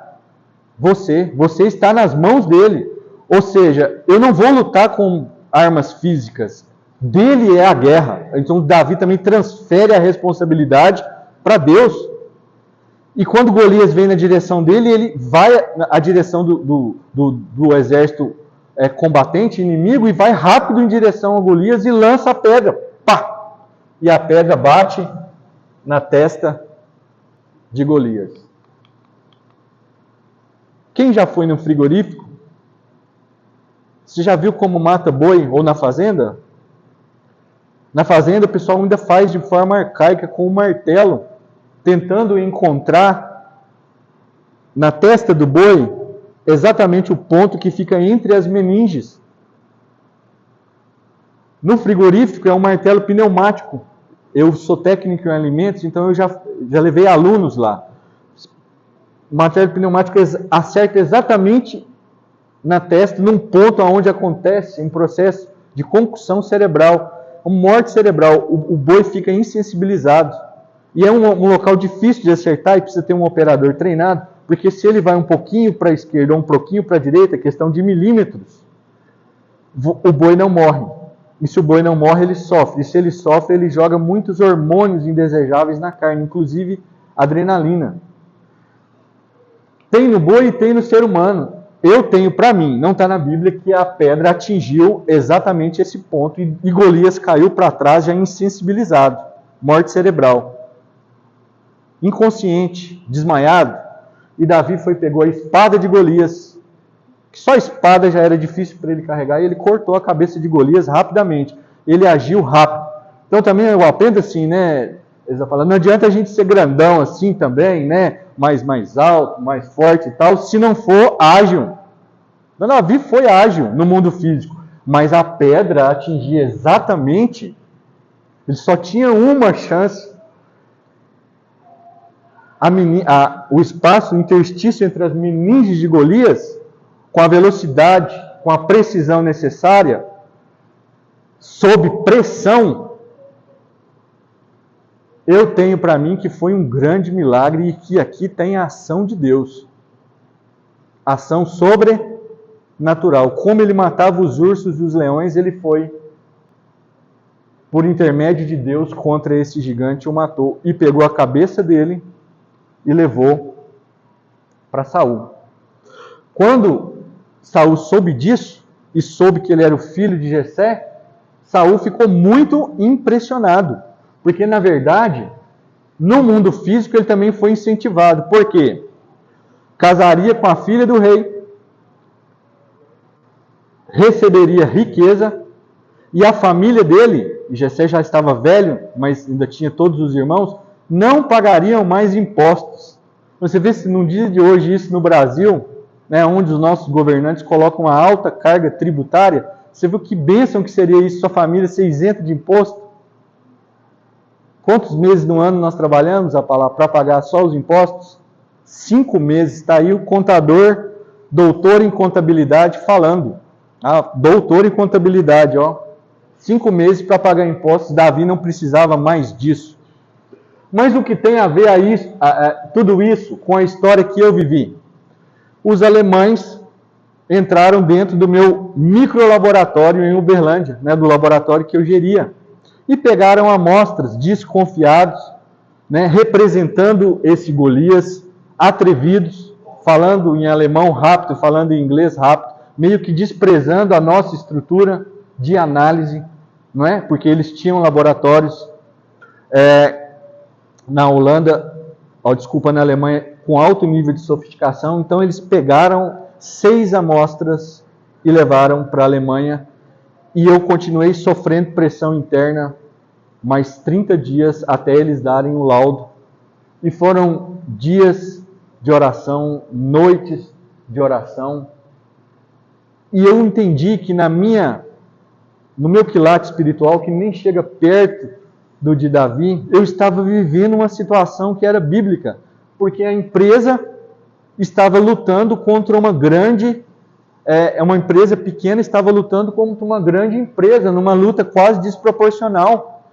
você está nas mãos dele. Ou seja, eu não vou lutar com armas físicas, dele é a guerra. Então Davi também transfere a responsabilidade para Deus. E quando Golias vem na direção dele, ele vai à direção do exército combatente, inimigo, e vai rápido em direção a Golias e lança a pedra. Pá! E a pedra bate na testa de Golias. Quem já foi no frigorífico? Você já viu como mata boi ou na fazenda? Na fazenda o pessoal ainda faz de forma arcaica com um martelo, tentando encontrar na testa do boi exatamente o ponto que fica entre as meninges. No frigorífico é um martelo pneumático. Eu sou técnico em alimentos, então eu já levei alunos lá. O martelo pneumático acerta exatamente na testa, num ponto onde acontece um processo de concussão cerebral, uma morte cerebral. O boi fica insensibilizado. E é um local difícil de acertar e precisa ter um operador treinado, porque se ele vai um pouquinho para a esquerda ou um pouquinho para a direita, é questão de milímetros, o boi não morre. E se o boi não morre, ele sofre. E se ele sofre, ele joga muitos hormônios indesejáveis na carne, inclusive adrenalina. Tem no boi e tem no ser humano. Eu tenho para mim, não está na Bíblia, que a pedra atingiu exatamente esse ponto e Golias caiu para trás já insensibilizado, morte cerebral, inconsciente, desmaiado. E Davi pegou a espada de Golias, que só a espada já era difícil para ele carregar, e ele cortou a cabeça de Golias rapidamente. Ele agiu rápido. Então também eu aprendo assim, né? Eles vão falar, não adianta a gente ser grandão assim também, né? Mais alto, mais forte e tal, se não for ágil. Davi foi ágil no mundo físico, mas a pedra atingia exatamente, ele só tinha uma chance. O espaço, o interstício entre as meninges de Golias, com a velocidade, com a precisão necessária, sob pressão, eu tenho para mim que foi um grande milagre e que aqui tem a ação de Deus. Ação sobrenatural. Como ele matava os ursos e os leões, ele foi por intermédio de Deus, contra esse gigante, o matou e pegou a cabeça dele e levou para Saul. Quando Saul soube disso e soube que ele era o filho de Jessé, Saul ficou muito impressionado, porque na verdade, no mundo físico ele também foi incentivado. Por quê? Casaria com a filha do rei, receberia riqueza, e a família dele, Jessé já estava velho, mas ainda tinha todos os irmãos, não pagariam mais impostos. Você vê se no dia de hoje isso no Brasil, né, onde os nossos governantes colocam uma alta carga tributária, você viu que bênção que seria isso, sua família ser isenta de imposto? Quantos meses no ano nós trabalhamos para pagar só os impostos? 5 meses. Está aí o contador, doutor em contabilidade falando. Doutor em contabilidade, ó. 5 meses para pagar impostos. Davi não precisava mais disso. Mas o que tem a ver tudo isso com a história que eu vivi? Os alemães entraram dentro do meu microlaboratório em Uberlândia, né, do laboratório que eu geria, e pegaram amostras desconfiados, né, representando esse Golias, atrevidos, falando em alemão rápido, falando em inglês rápido, meio que desprezando a nossa estrutura de análise, não é? Porque eles tinham laboratórios na Holanda, na Alemanha, com alto nível de sofisticação. Então eles pegaram 6 amostras e levaram para a Alemanha, e eu continuei sofrendo pressão interna mais 30 dias até eles darem o laudo. E foram dias de oração, noites de oração. E eu entendi que no meu quilate espiritual, que nem chega perto do de Davi, eu estava vivendo uma situação que era bíblica, porque a empresa estava lutando contra uma empresa pequena estava lutando contra uma grande empresa, numa luta quase desproporcional.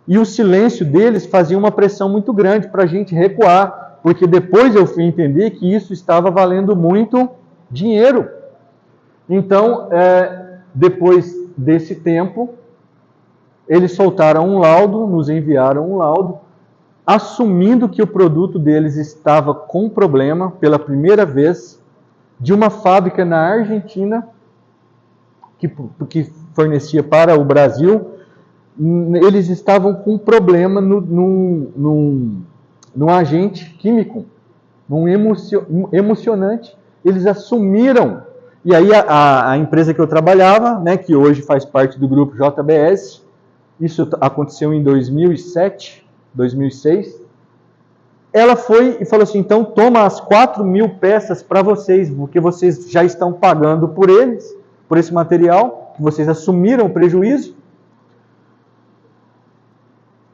E o silêncio deles fazia uma pressão muito grande para a gente recuar, porque depois eu fui entender que isso estava valendo muito dinheiro. Então, depois desse tempo, eles soltaram um laudo, nos enviaram um laudo, assumindo que o produto deles estava com problema pela primeira vez, de uma fábrica na Argentina, que fornecia para o Brasil. Eles estavam com problema num agente químico, num emocionante. Eles assumiram. E aí a empresa que eu trabalhava, né, que hoje faz parte do grupo JBS, isso aconteceu em 2007, 2006, ela foi e falou assim: então toma as 4.000 peças para vocês, porque vocês já estão pagando por eles, por esse material, que vocês assumiram o prejuízo.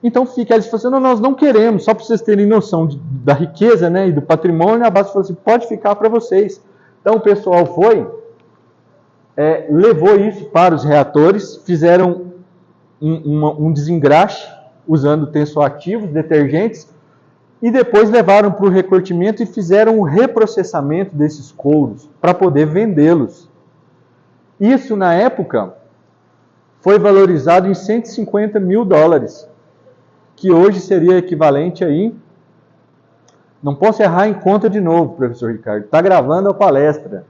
Então fica, eles falaram assim: não, nós não queremos, só para vocês terem noção da riqueza, né, e do patrimônio. A base falou assim: pode ficar para vocês. Então o pessoal foi, levou isso para os reatores, fizeram um desengraxe, usando tensoativos, detergentes, e depois levaram para o recortimento e fizeram o reprocessamento desses couros para poder vendê-los. Isso, na época, foi valorizado em $150 mil, que hoje seria equivalente aí... Não posso errar em conta de novo, professor Ricardo. Está gravando a palestra.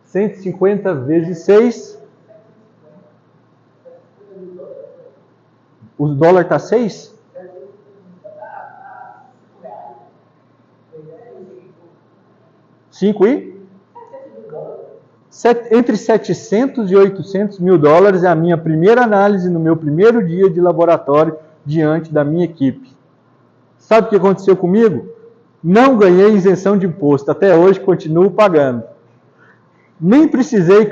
150 vezes 6... O dólar está 6? Entre 700 e 800 mil dólares é a minha primeira análise no meu primeiro dia de laboratório diante da minha equipe. Sabe o que aconteceu comigo? Não ganhei isenção de imposto. Até hoje continuo pagando. Nem precisei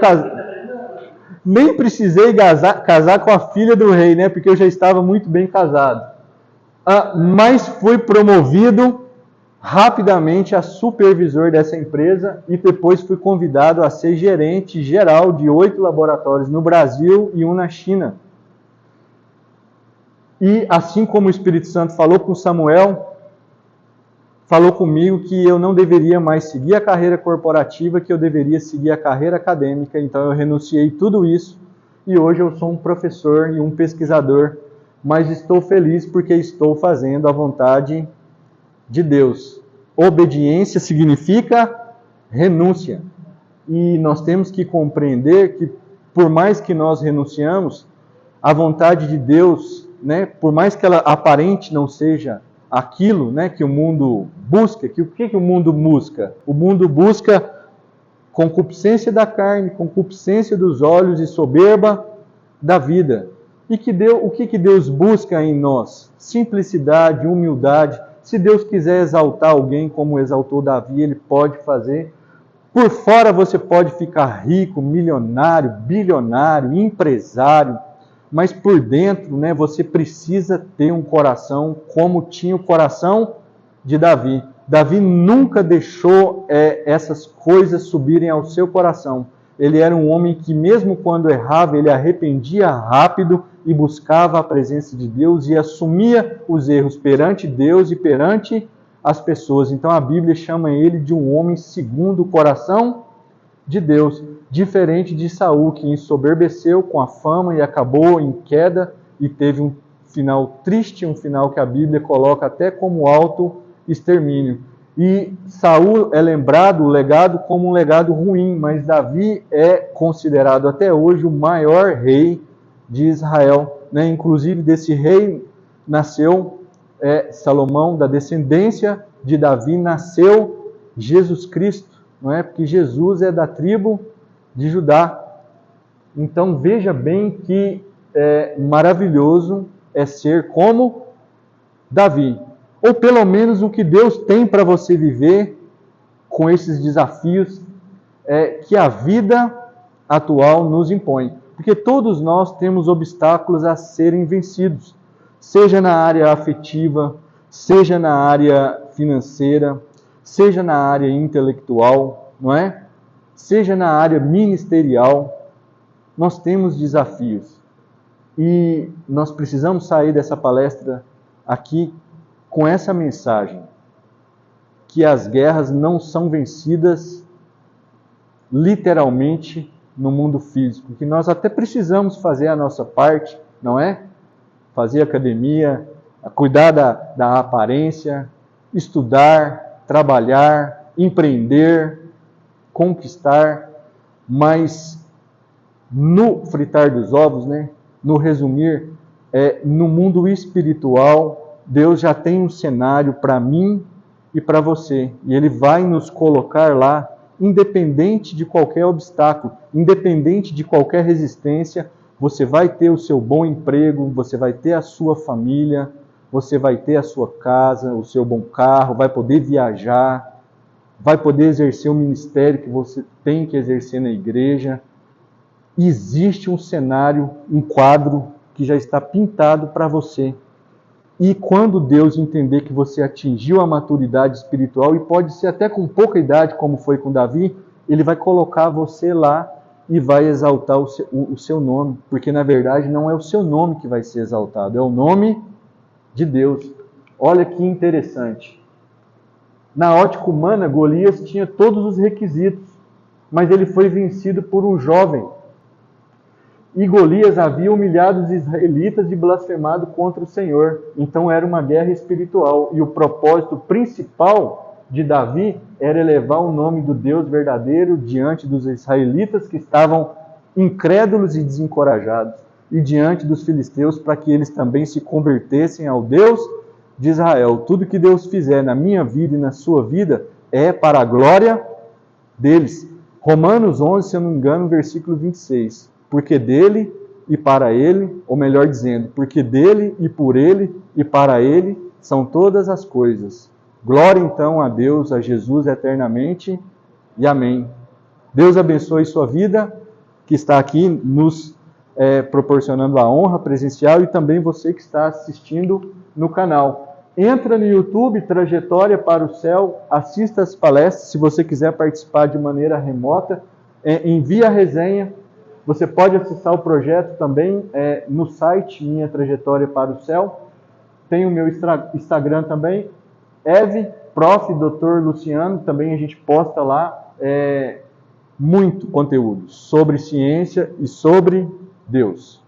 casar com a filha do rei, né? Porque eu já estava muito bem casado. Mas fui promovido rapidamente a supervisor dessa empresa e depois fui convidado a ser gerente geral de 8 laboratórios no Brasil e um na China. E assim como o Espírito Santo falou com Samuel, falou comigo que eu não deveria mais seguir a carreira corporativa, que eu deveria seguir a carreira acadêmica. Então eu renunciei tudo isso e hoje eu sou um professor e um pesquisador mas estou feliz porque estou fazendo a vontade de Deus. Obediência significa renúncia. E nós temos que compreender que, por mais que nós renunciamos, a vontade de Deus, né, por mais que ela aparente não seja aquilo, né, que o mundo busca, o que o mundo busca? O mundo busca concupiscência da carne, concupiscência dos olhos e soberba da vida. E o que Deus busca em nós? Simplicidade, humildade. Se Deus quiser exaltar alguém como exaltou Davi, Ele pode fazer. Por fora você pode ficar rico, milionário, bilionário, empresário, mas por dentro, né, você precisa ter um coração como tinha o coração de Davi. Davi nunca deixou essas coisas subirem ao seu coração. Ele era um homem que, mesmo quando errava, ele arrependia rápido e buscava a presença de Deus e assumia os erros perante Deus e perante as pessoas. Então a Bíblia chama ele de um homem segundo o coração de Deus, diferente de Saul, que ensoberbeceu com a fama e acabou em queda e teve um final triste, um final que a Bíblia coloca até como auto-extermínio. E Saul é lembrado, o legado, como um legado ruim, mas Davi é considerado até hoje o maior rei de Israel. Né? Inclusive desse rei nasceu Salomão, da descendência de Davi nasceu Jesus Cristo, não é? Porque Jesus é da tribo de Judá. Então veja bem que maravilhoso é ser como Davi. Ou pelo menos o que Deus tem para você viver com esses desafios que a vida atual nos impõe. Porque todos nós temos obstáculos a serem vencidos, seja na área afetiva, seja na área financeira, seja na área intelectual, não é? Seja na área ministerial, nós temos desafios. E nós precisamos sair dessa palestra aqui com essa mensagem, que as guerras não são vencidas literalmente no mundo físico, que nós até precisamos fazer a nossa parte, não é? Fazer academia, cuidar da aparência, estudar, trabalhar, empreender, conquistar, mas no fritar dos ovos, né? No resumir, no mundo espiritual, Deus já tem um cenário para mim e para você, e Ele vai nos colocar lá, independente de qualquer obstáculo, independente de qualquer resistência. Você vai ter o seu bom emprego, você vai ter a sua família, você vai ter a sua casa, o seu bom carro, vai poder viajar, vai poder exercer o ministério que você tem que exercer na igreja. Existe um cenário, um quadro que já está pintado para você. E quando Deus entender que você atingiu a maturidade espiritual, e pode ser até com pouca idade, como foi com Davi, Ele vai colocar você lá e vai exaltar o seu nome, porque na verdade não é o seu nome que vai ser exaltado, é o nome de Deus. Olha que interessante. Na ótica humana, Golias tinha todos os requisitos, mas ele foi vencido por um jovem. E Golias havia humilhado os israelitas e blasfemado contra o Senhor. Então era uma guerra espiritual, e o propósito principal de Davi era elevar o nome do Deus verdadeiro diante dos israelitas que estavam incrédulos e desencorajados, e diante dos filisteus, para que eles também se convertessem ao Deus de Israel. Tudo que Deus fizer na minha vida e na sua vida é para a glória deles. Romanos 11, se eu não me engano, versículo 26. Porque dele e para ele, ou melhor dizendo, porque dele e por ele e para ele são todas as coisas. Glória então a Deus, a Jesus eternamente, e amém. Deus abençoe sua vida, que está aqui nos proporcionando a honra presencial, e também você que está assistindo no canal. Entra no YouTube, Trajetória para o Céu, assista as palestras. Se você quiser participar de maneira remota, envie a resenha. Você pode acessar o projeto também no site Minha Trajetória para o Céu. Tem o meu Instagram também, Prof. Dr. Luciano. Também a gente posta lá muito conteúdo sobre ciência e sobre Deus.